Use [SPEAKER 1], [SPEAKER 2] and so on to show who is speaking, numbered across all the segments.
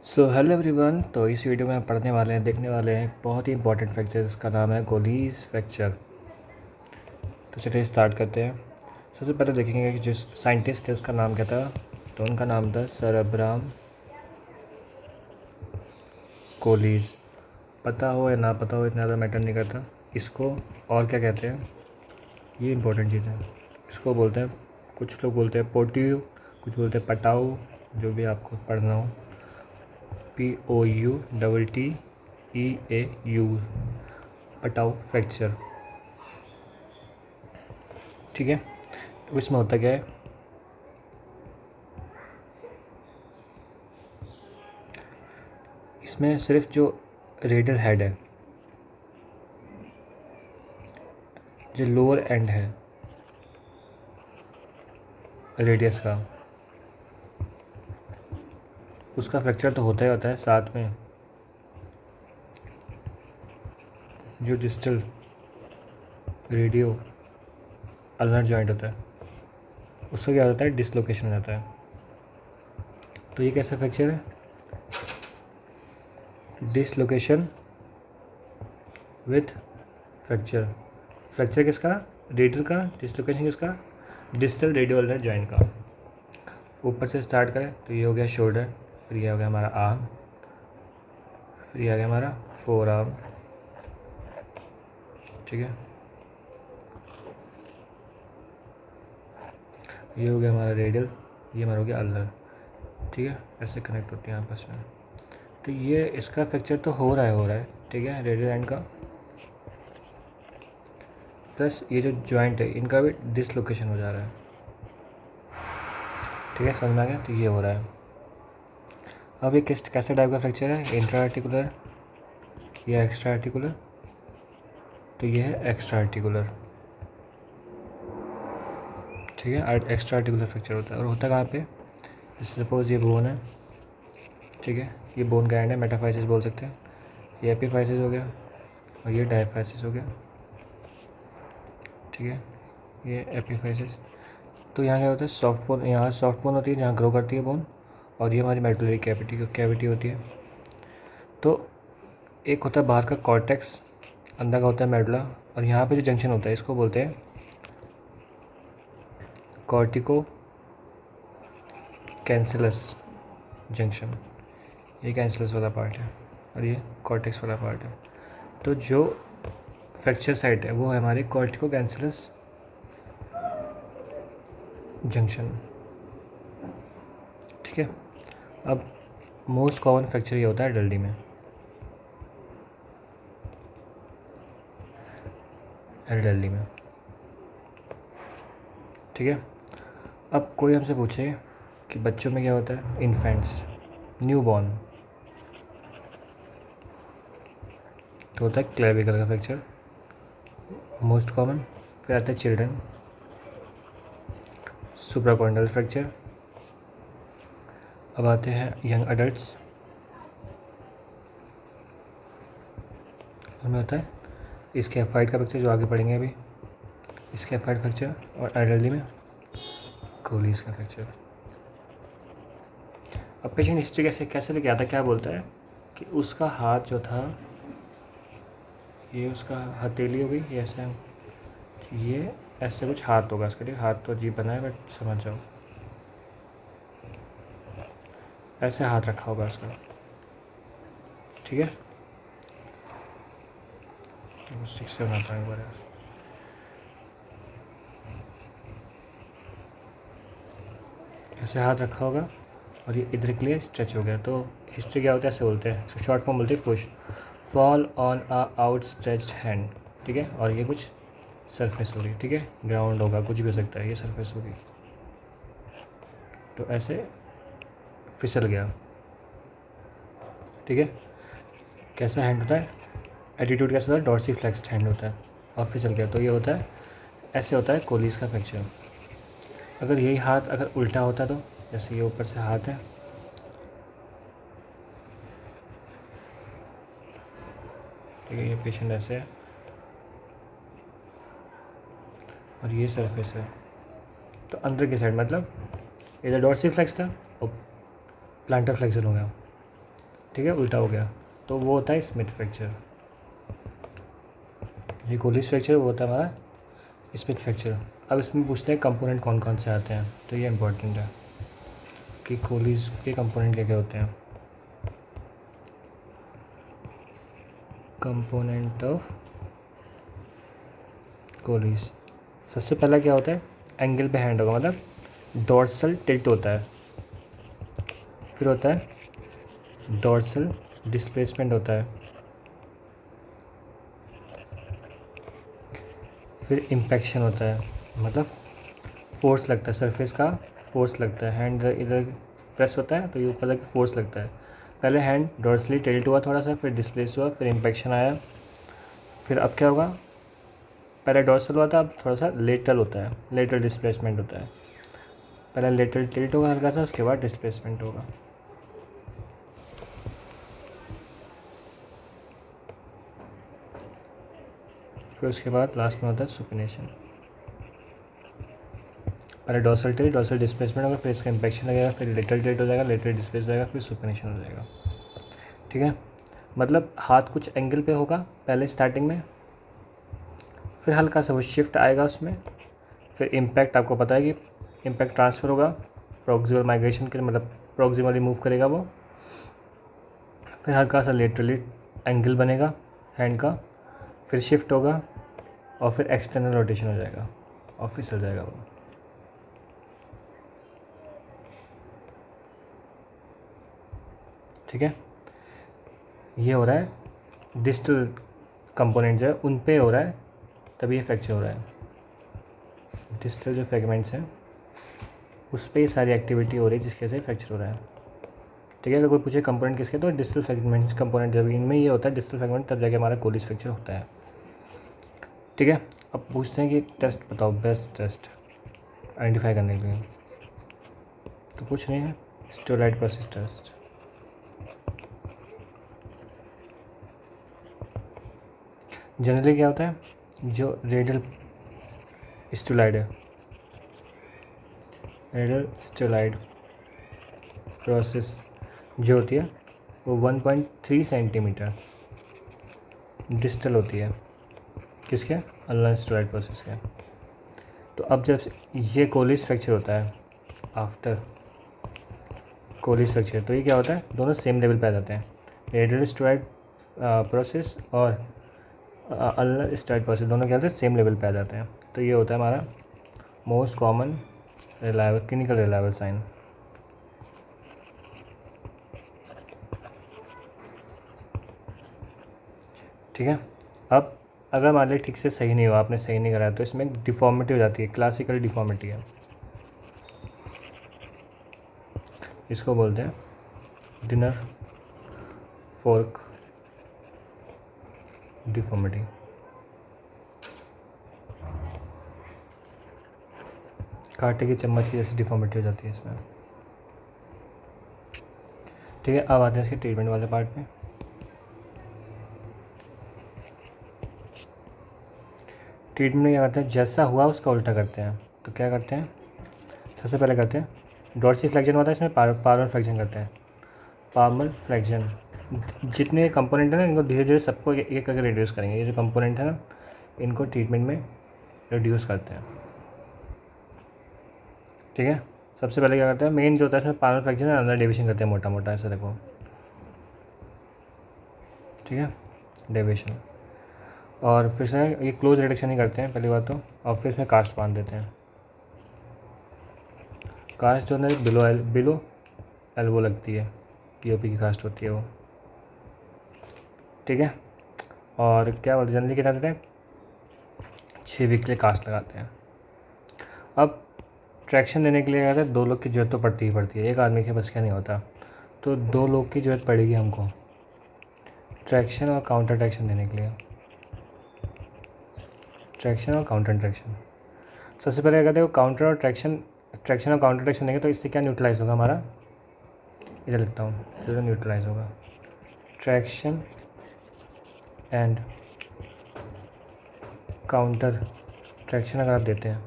[SPEAKER 1] So hello everyone. तो इस video में हम पढ़ने वाले हैं, देखने वाले हैं एक बहुत ही इंपॉर्टेंट फ्रैक्चर जिसका नाम है कोलीज फ्रैक्चर। तो चलिए स्टार्ट करते हैं। सबसे पहले देखेंगे कि जिस साइंटिस्ट थे उसका नाम क्या था। तो उनका नाम था सर अब्राहम कोलीज। पता हो या ना पता हो इतना ज़्यादा मैटर नहीं करता। इसको और क्या कहते हैं, ये इंपॉर्टेंट चीज़ है। इसको बोलते हैं, कुछ लोग बोलते हैं पोट्यू, कुछ बोलते हैं पटाऊ, जो भी आपको पढ़ना हो। POUTTEAU, पटाऊ fracture. ठीक है। तो इसमें होता क्या है, इसमें सिर्फ जो रेडियल हेड है, जो लोअर एंड है रेडियस का, उसका फ्रैक्चर तो होता ही होता है। साथ में जो डिस्टल रेडियो अल्नर जॉइंट होता है, उसका क्या होता है, डिसलोकेशन हो जाता है। तो ये कैसा फ्रैक्चर है, डिसलोकेशन विथ फ्रैक्चर। फ्रैक्चर किसका, रेडियल का। डिसलोकेशन किसका, डिस्टल रेडियो अल्नर जॉइंट का। ऊपर से स्टार्ट करें तो ये हो गया शोल्डर, फिर ये हो गया हमारा आर्म, फिर ये आ गया हमारा फोर आर्म। ठीक है, ये हो गया हमारा रेडियल, ये हमारा हो गया अल्नर। ठीक है, ऐसे कनेक्ट होती है आपस में। तो ये इसका फ्रैक्चर तो हो रहा है। ठीक है, रेडियल एंड का, प्लस ये जो जॉइंट है इनका भी डिसलोकेशन हो जा रहा है। ठीक है, समझ में आ गया। तो ये हो रहा है। अब ये कैसे टाइप का फ्रैक्चर है, इंट्रा आर्टिकुलर या एक्स्ट्रा आर्टिकुलर। तो ये है एक्स्ट्रा आर्टिकुलर। ठीक है, एक्स्ट्रा आर्टिकुलर फ्रैक्चर होता है। और होता कहाँ पे, जैसे सपोज ये बोन है। ठीक है, ये बोन का एंड है, मेटाफाइसिस बोल सकते हैं। ये एपिफाइसिस हो गया और ये डायफाइसिस हो गया। ठीक है, ये एपिफाइसिस। तो यहाँ क्या होता है, सॉफ्ट बोन, यहाँ सॉफ्ट बोन होती है जहाँ ग्रो करती है बोन, और ये हमारी मेडुलरी कैविटी होती है। तो एक होता है बाहर का कॉर्टेक्स, अंदर का होता है मेडुला, और यहाँ पे जो जंक्शन होता है इसको बोलते हैं कॉर्टिको कैंसिलस जंक्शन। ये कैंसिलस वाला पार्ट है और ये कॉर्टेक्स वाला पार्ट है। तो जो फ्रैक्चर साइट है वो है हमारी कॉर्टिको कैंसिलस जंक्शन। ठीक है, अब मोस्ट कॉमन फ्रैक्चर ये होता है एडल्टी में, एडल्टी में। ठीक है, अब कोई हमसे पूछे कि बच्चों में क्या होता है, इन्फेंट्स, न्यू बॉर्न, तो होता है क्लेविकल का फ्रैक्चर मोस्ट कॉमन। फिर आता है चिल्ड्रन, सुप्राकॉन्डल फ्रैक्चर। अब आते हैं यंग अडल्ट्स, हमें होता है स्कैफोल्ड का फ्रैक्चर जो आगे पढ़ेंगे अभी, स्कैफोल्ड फ्रैक्चर। और एडल्टी में कोलीज का फ्रैक्चर। अब पेशेंट हिस्ट्री कैसे लेके आता, क्या बोलता है कि उसका हाथ जो था, ये उसका हथेली हो गई, ये ऐसे, ये ऐसे कुछ हाथ होगा इसका। ठीक, हाथ तो अजीब बना है बट समझ जाओ, ऐसे हाथ रखा होगा इसका। ठीक है, ठीक से बनाता हूँ एक बार। ऐसे हाथ रखा होगा और ये इधर के लिए स्ट्रेच हो गया। तो हिस्ट्री क्या होता है, ऐसे बोलते हैं, शॉर्ट फॉर्म बोलते हैं push, fall on a out stretched hand. ठीक है, और ये कुछ सरफेस होगी। ठीक है, ग्राउंड होगा, कुछ भी हो सकता है, ये सरफेस होगी। तो ऐसे फिसल गया। ठीक है, कैसा हैंड होता है, एटीट्यूड कैसा होता है, डॉर्सी फ्लेक्स्ड हैंड होता है, और फिसल गया। तो ये होता है, ऐसे होता है कोलीज का फ्रैक्चर। अगर यही हाथ अगर उल्टा होता तो, जैसे ये ऊपर से हाथ है, ठीक है, ये पेशेंट ऐसे है और ये सरफेस है, तो अंदर की साइड मतलब इधर डॉर्सी फ्लेक्स था और प्लांटर फ्लेक्शन हो गया। ठीक है, उल्टा हो गया, तो वो होता है स्मिथ फ्रैक्चर। ये कोलिस फ्रैक्चर वो होता है हमारा स्मिथ फ्रैक्चर। अब इसमें पूछते हैं कंपोनेंट कौन कौन से आते हैं, तो ये इंपॉर्टेंट है कि कोलिस के कंपोनेंट क्या क्या होते हैं। कंपोनेंट ऑफ कोलिस, सबसे पहला क्या होता है, एंगल पे हैंड होगा, मतलब डोर्सल टिल्ट होता है। फिर होता है डोर्सल डिस्प्लेसमेंट होता है। फिर इम्पैक्शन होता है, मतलब फोर्स लगता है, सरफेस का फोर्स लगता है, हैंड इधर प्रेस होता है तो ये ऊपर लग फोर्स लगता है। पहले हैंड डोर्सली टिल्ट हुआ थोड़ा सा, फिर डिस्प्लेस हुआ, फिर इम्पैक्शन आया। फिर अब क्या होगा, पहले डोर्सल हुआ था, अब थोड़ा सा लेटरल होता है, लेटरल डिस्प्लेसमेंट होता है। पहले लेटरल टिल्ट होगा हल्का सा, उसके बाद डिस्प्लेसमेंट होगा। फिर उसके बाद लास्ट में होता है सुपिनेशन। पहले डोर्सल टिल्ट, डोर्सल डिस्प्लेसमेंट होगा, फिर इसका इम्पैक्शन लगेगा, फिर लेटरल टिल्ट हो जाएगा, लेटरल डिस्प्लेस हो जाएगा, फिर सुपिनेशन हो जाएगा। ठीक है, मतलब हाथ कुछ एंगल पे होगा पहले स्टार्टिंग में, फिर हल्का सा वो शिफ्ट आएगा उसमें, फिर इम्पैक्ट आपको पता है कि इम्पैक्ट ट्रांसफ़र होगा प्रॉक्सिमल माइग्रेशन के, मतलब प्रॉक्सिमली मूव करेगा वो। फिर हल्का सा लेटरली एंगल बनेगा हैंड का, फिर शिफ्ट होगा और फिर एक्सटर्नल रोटेशन हो जाएगा और फिसल जाएगा वो। ठीक है, ये हो रहा है डिस्टल कंपोनेंट जो है उन पे हो रहा है, तभी ये फ्रैक्चर हो रहा है। डिस्टल जो फ्रेगमेंट्स हैं उस पर ये सारी एक्टिविटी हो रही है जिसकी वजह से फ्रैक्चर हो रहा है। ठीक है, अगर कोई पूछे कंपोनेंट किसके, तो डिस्टल फ्रेगमेंट कंपोनेंट जब इनमें ये होता है डिस्टल फ्रेगमेंट, तब जाके हमारा कोलिस फ्रैक्चर होता है। ठीक है, अब पूछते हैं कि टेस्ट बताओ, बेस्ट टेस्ट आइडेंटिफाई करने के लिए, तो कुछ नहीं है, स्टेरॉइड प्रोसेस टेस्ट। जनरली क्या होता है, जो रेडियल स्टेरॉइड है, रेडियल स्टेरॉइड प्रोसेस जो होती है वो 1.3 सेंटीमीटर डिस्टल होती है, किसके, अल्नाइन स्टेरॉइड प्रोसेस के। तो अब जब ये कोलिस फ्रैक्चर होता है, आफ्टर कोलिस फ्रैक्चर, तो ये क्या होता है, दोनों सेम लेवल पे आ जाते हैं, रेडियल स्टेरॉइड प्रोसेस और अल्नाइन स्टेरॉइड प्रोसेस, दोनों क्या होते हैं, सेम लेवल पे आ जाते हैं। तो ये होता है हमारा most common reliable clinical reliable sign. ठीक है, अब अगर मान लीजिए ठीक से सही नहीं हुआ, आपने सही नहीं कराया, तो इसमें डिफॉर्मिटी हो जाती है, क्लासिकल डिफॉर्मिटी है, इसको बोलते हैं डिनर फोर्क डिफॉर्मिटी। कांटे की चम्मच की जैसी डिफॉर्मिटी हो जाती है इसमें। ठीक है, अब आते हैं इसके ट्रीटमेंट वाले पार्ट पे। ट्रीटमेंट में क्या करते हैं, जैसा हुआ उसका उल्टा करते हैं। तो क्या करते हैं, सबसे पहले करते हैं डॉर्सी फ्लेक्शन होता है, इसमें पार्मल फ्लेक्शन करते हैं। पार्मल फ्लेक्शन, जितने कंपोनेंट हैं ना इनको धीरे धीरे सबको एक एक करके रिड्यूस करेंगे। ये जो कंपोनेंट है ना इनको ट्रीटमेंट में रिड्यूस करते हैं। ठीक है, सबसे पहले क्या करते हैं, मेन जो होता है इसमें पार्मल फ्लेक्शन है, अंदर डेविएशन करते हैं मोटा मोटा, ऐसा देखो। ठीक है, डेविएशन, और फिर से ये क्लोज रिडक्शन ही करते हैं पहली बात तो, और फिर इसमें कास्ट बांध देते हैं। कास्ट जो है बिलो एल्बो लगती है, पीओपी की कास्ट होती है वो। ठीक है, और क्या बोलते हैं, जनरली क्या करते हैं 6 वीक के लिए कास्ट लगाते हैं। अब ट्रैक्शन देने के लिए क्या कहते हैं, 2 लोग की जरूरत तो पड़ती ही पड़ती है, एक आदमी के बस क्या नहीं होता, तो 2 लोग की जरूरत पड़ेगी हमको ट्रैक्शन और काउंटर ट्रैक्शन देने के लिए। ट्रैक्शन और काउंटर ट्रैक्शन, सबसे पहले क्या कहते हैं काउंटर और ट्रैक्शन, ट्रैक्शन और काउंटर ट्रैक्शन देंगे तो इससे क्या न्यूट्रलाइज होगा हमारा, इधर लिखता हूँ, तो न्यूट्रलाइज होगा ट्रैक्शन एंड काउंटर ट्रैक्शन अगर आप देते हैं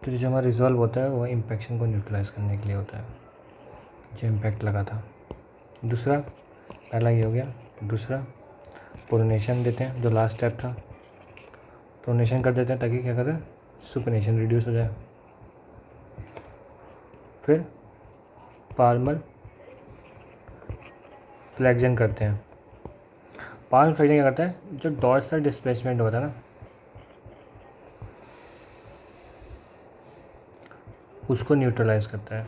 [SPEAKER 1] तो जो हमारा रिजॉल्व होता है वो इम्पैक्शन को न्यूट्रलाइज करने के लिए होता है, जो इम्पैक्ट लगा था। दूसरा पहला ये हो गया। दूसरा प्रोनेशन देते हैं, जो लास्ट स्टेप था, प्रोनेशन कर देते हैं ताकि क्या करें, सुपनेशन रिड्यूस हो जाए। फिर पाल्मर फ्लेक्शन करते हैं। पाल्मर फ्लेक्शन क्या करता है, जो डॉर्सल डिस्प्लेसमेंट होता है ना, उसको न्यूट्रलाइज करता है।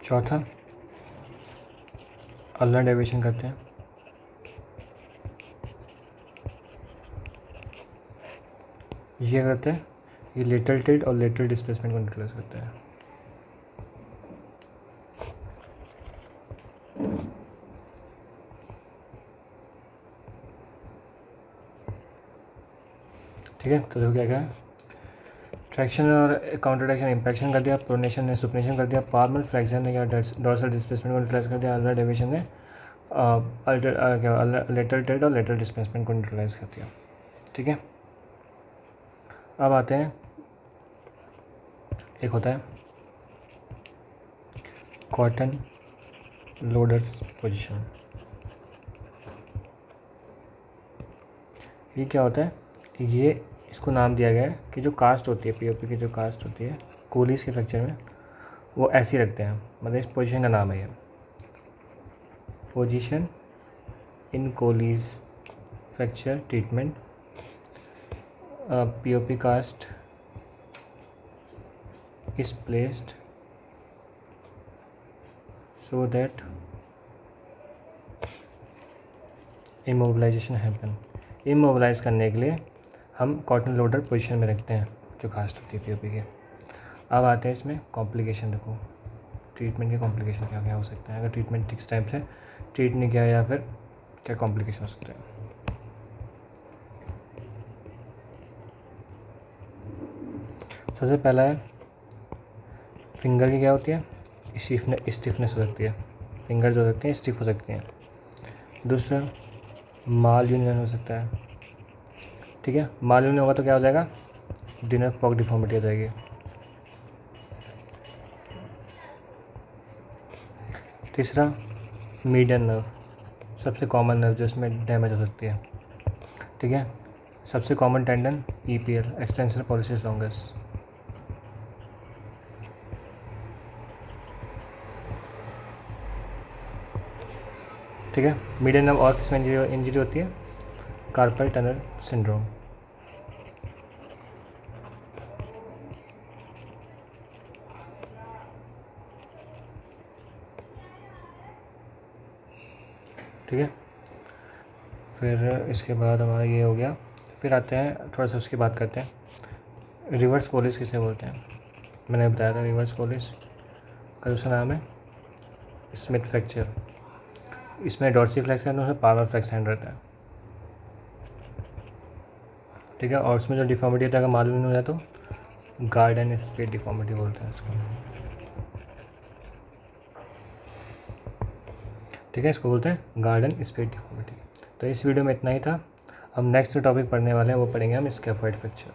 [SPEAKER 1] चौथा अल्नर डेविएशन करते हैं। ये करते हैं, ये लेटरल टिल्ट और लेटरल डिस्प्लेसमेंट को न्यूट्रलाइज करता है। ठीक है, तो देखो क्या क्या है, ट्रैक्शन और काउंटर ट्रैक्शन इम्पैक्शन कर दिया, प्रोनेशन ने सुपनेशन कर दिया, पाल्मर फ्लेक्शन ने क्या डॉर्सल डिस्प्लेसमेंट को न्यूट्रलाइज कर दिया, अल्नर डेविएशन ने लेटरल टिल्ट और लेटरल डिस्प्लेसमेंट को न्यूट्रलाइज कर दिया। ठीक है, अब आते हैं, एक होता है कॉटन लोडर्स पोजीशन। ये क्या होता है, ये इसको नाम दिया गया है कि जो कास्ट होती है पीओपी की, जो कास्ट होती है कोलीज के फ्रैक्चर में, वो ऐसी रखते हैं, मतलब इस पोजीशन का नाम है ये, position in Colles fracture treatment. POP cast is placed so that immobilization happen। Immobilise करने के लिए हम कॉटन लोडर पोजीशन में रखते हैं जो कास्ट होती है पीओपी के। अब आते हैं इसमें कॉम्प्लिकेशन। देखो ट्रीटमेंट के कॉम्प्लिकेशन क्या क्या हो सकते हैं अगर ट्रीटमेंट ठीक टाइम से ट्रीट नहीं किया, या फिर क्या कॉम्प्लिकेशन हो सकते हैं। सबसे पहला है फिंगर की क्या होती है, स्टिफनेस हो सकती है, फिंगर जो सकती हैं स्टिफ हो सकती हैं। दूसरा माल यूनियन हो सकता है। ठीक है, माल यूनियन होगा तो क्या हो जाएगा, डिनर फॉक डिफॉर्मिटी हो जाएगी। तीसरा मीडियन नर्व, सबसे कॉमन नर्व जो इसमें डैमेज हो सकती है। ठीक है, सबसे common tendon EPL, extensor pollicis longus. ठीक है, मीडियन नर्व और किसमें इंजरी होती है, कार्पल टनल सिंड्रोम। ठीक है, फिर इसके बाद हमारा ये हो गया। फिर आते हैं थोड़ा सा उसकी बात करते हैं, रिवर्स कोलिस किसे बोलते हैं। मैंने बताया था रिवर्स कोलिस का दूसरा नाम है स्मिथ फ्रैक्चर। इसमें डॉर्सी फ्लेक्सन और पाल्मर फ्लेक्सन रहता है। ठीक है, और उसमें जो डिफॉर्मिटी होता है अगर मालूम नहीं हो जाए तो गार्डन स्पेड डिफॉर्मिटी बोलते हैं इसको। ठीक है, इसको बोलते हैं गार्डन स्पेड डिफॉर्मिटी। तो इस वीडियो में इतना ही था। हम नेक्स्ट टॉपिक पढ़ने वाले हैं, वो पढ़ेंगे हम स्कैफोइड फ्रैक्चर।